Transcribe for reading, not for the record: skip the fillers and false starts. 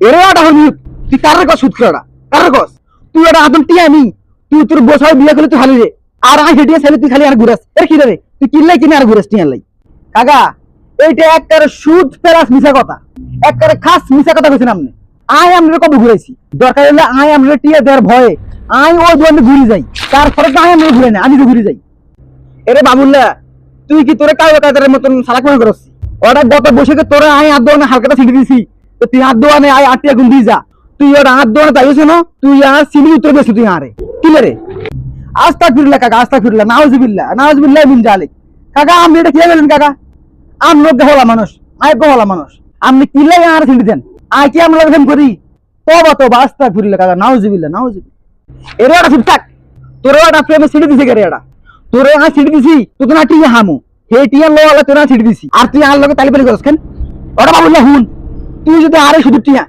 এরে ওটা হল তুই কার কস সুদ করা কার কস তুই ওটা আদম টিয়া আমি তুই তোর বসাও বিয়ে করলে তুই খালি রে আর আই হেডিয়া ছেলে তুই খালি আর ঘুরাস এর কি রে তুই কিনলাই কিনে আর ঘুরাস টিয়া লাই কাকা এইটা একটারে সুদ প্লাস মিছা কথা একটারে খাস মিছা কথা কইছেন আপনি আই আমরা কবে ঘুরাইছি দরকার হলে আই আমরা টিয়া দেওয়ার ভয়ে আই ওই দোকানে ঘুরে যাই তারপরে তো আই আমরা ঘুরে না আমি তো ঘুরে যাই এরে বাবুল্লা তুই কি তোরে কাউ কাজের মতন সালাক মনে করছিস ওটা গত বসে তোরে আই আর দোকানে হালকাটা ছিটে দিছি তো তুই হাত দোয়ানে আই আটিয়া গুন দিয়ে যা তুই ওটা হাত দোয়ানে তাইছ না তুই আর সিলি উত্তর বেশি তুই আরে কি রে আস্তা ফিরলা কাকা আস্তা ফিরলা নাউজুবিল্লাহ মিন জালিক কাকা আমি এটা কি বলেন কাকা আমরা গহলা মানুষ আই গহলা মানুষ আপনি কিলাই আর ছিটে দেন আই কি আমরা এরকম করি তবা আস্তা ফিরলা কাকা নাউজুবিল্লাহ এর ওটা চুপ থাক তোরে ওটা প্রেমে ছিটে দিছে কে রে এটা তোরে আই ছিটে দিছি তুই তো না টিয়া হামু হে টিয়া লোয়ালা তোরা ছিটে দিছি আর তুই আর লগে তালি পালি করছ কেন ওটা বাবুল্লাহ হুন তুই যদি আরে শুধু টিয়া